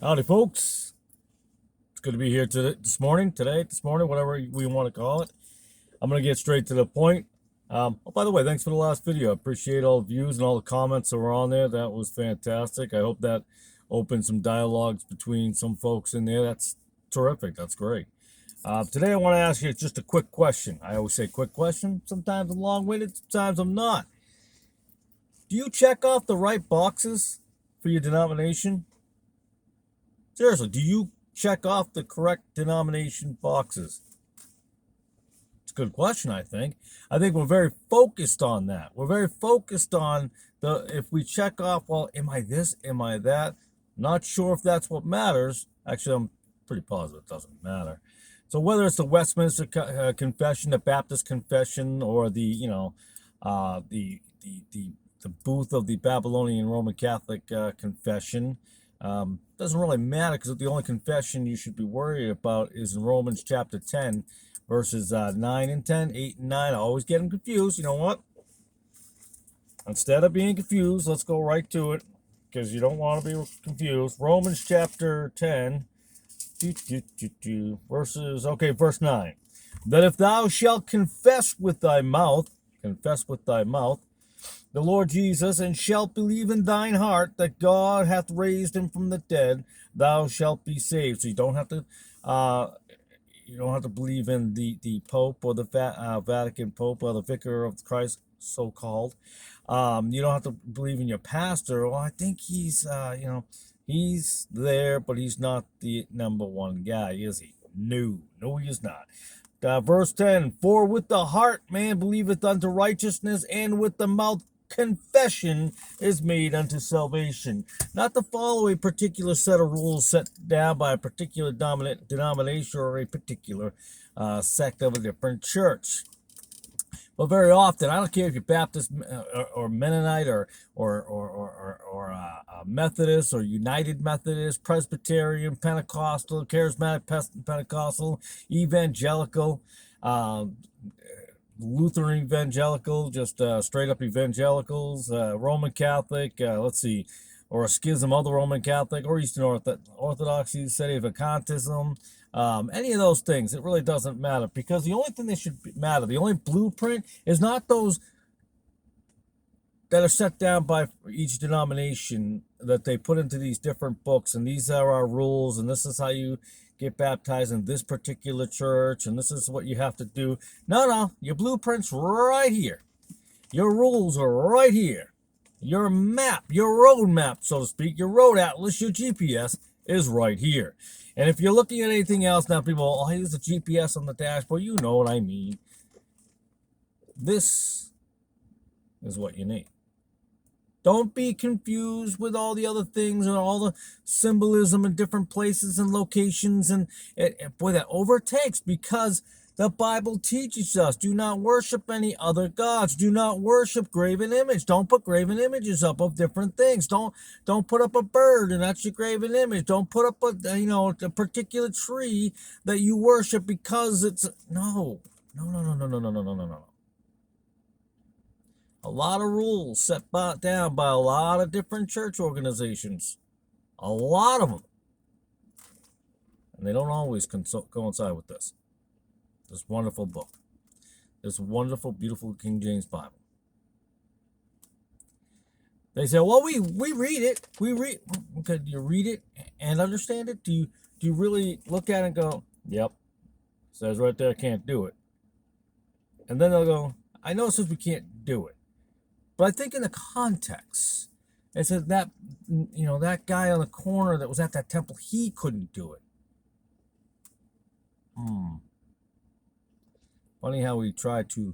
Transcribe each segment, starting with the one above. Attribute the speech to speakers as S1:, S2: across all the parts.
S1: Howdy, folks. It's good to be here this morning, whatever we want to call it. I'm going to get straight to the point. By the way, thanks for the last video. I appreciate all the views and all the comments that were on there. That was fantastic. I hope that opened some dialogues between some folks in there. That's terrific. That's great. Today, I want to ask you just a quick question. I always say quick question. Sometimes I'm long-winded, sometimes I'm not. Do you check off the right boxes for your denomination? Seriously, do you check off the correct denomination boxes? It's a good question, I think. I think we're very focused on that. We're very focused on if we check off, well, am I this, am I that? Not sure if that's what matters. Actually, I'm pretty positive it doesn't matter. So whether it's the Westminster Confession, the Baptist Confession, or the booth of the Babylonian Roman Catholic Confession, doesn't really matter, because the only confession you should be worried about is in Romans chapter 10, verses 9 and 10, 8 and 9. I always get them confused. You know what? Instead of being confused, let's go right to it, because you don't want to be confused. Romans chapter 10, verse 9. That if thou shalt confess with thy mouth, the Lord Jesus, and shalt believe in thine heart that God hath raised him from the dead, thou shalt be saved. So you don't have to believe in the Pope or the Vatican Pope or the Vicar of Christ, so called. You don't have to believe in your pastor. Well, I think he's he's there, but he's not the number one guy, is he? No, he is not. Verse 10, for with the heart man believeth unto righteousness, and with the mouth confession is made unto salvation. Not to follow a particular set of rules set down by a particular denomination or a particular sect of a different church. But very often, I don't care if you're Baptist or Mennonite or Methodist or United Methodist, Presbyterian, Pentecostal, Charismatic Pentecostal, Evangelical, Lutheran Evangelical, just straight up evangelicals, Roman Catholic, or a schism of the Roman Catholic, or Eastern Orthodoxy, Sedevacantism, any of those things. It really doesn't matter, because the only thing that should matter, the only blueprint, is not those that are set down by each denomination that they put into these different books, and these are our rules, and this is how you get baptized in this particular church, and this is what you have to do. No, your blueprint's right here. Your rules are right here. Your map, your road map, so to speak, your road atlas, your GPS is right here. And if you're looking at anything else, now people, here's the GPS on the dashboard, you know what I mean. This is what you need. Don't be confused with all the other things and all the symbolism in different places and locations. And boy, that overtakes, because the Bible teaches us, do not worship any other gods. Do not worship graven image. Don't put graven images up of different things. Don't put up a bird and that's your graven image. Don't put up a particular tree that you worship because it's no. A lot of rules set down by a lot of different church organizations. A lot of them. And they don't always coincide with this. This wonderful book. This wonderful, beautiful King James Bible. They say, well, we read it. Okay, do you read it and understand it? Do you really look at it and go, yep, it says right there, I can't do it. And then they'll go, I know it says we can't do it. But I think in the context, it says that, that guy on the corner that was at that temple, he couldn't do it. Funny how we try to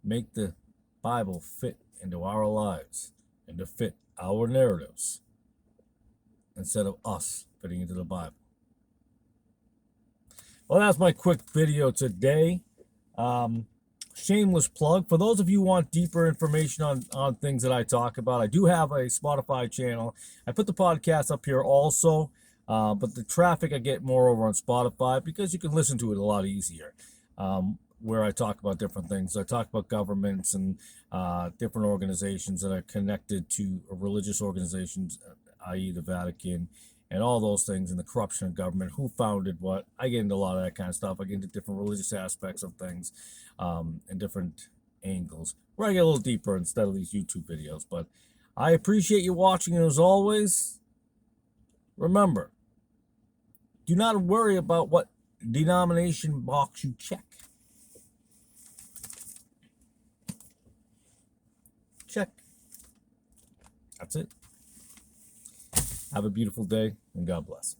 S1: make the Bible fit into our lives and to fit our narratives instead of us fitting into the Bible. Well, that's my quick video today. Shameless plug. For those of you who want deeper information on things that I talk about, I do have a Spotify channel. I put the podcast up here also, but the traffic I get more over on Spotify, because you can listen to it a lot easier, where I talk about different things. I talk about governments and different organizations that are connected to religious organizations, i.e. the Vatican and all those things, and the corruption of government, who founded what. I get into a lot of that kind of stuff. I get into different religious aspects of things, and different angles, where I get a little deeper instead of these YouTube videos. But I appreciate you watching, and as always, remember, do not worry about what denomination box you check. Check. That's it. Have a beautiful day, and God bless.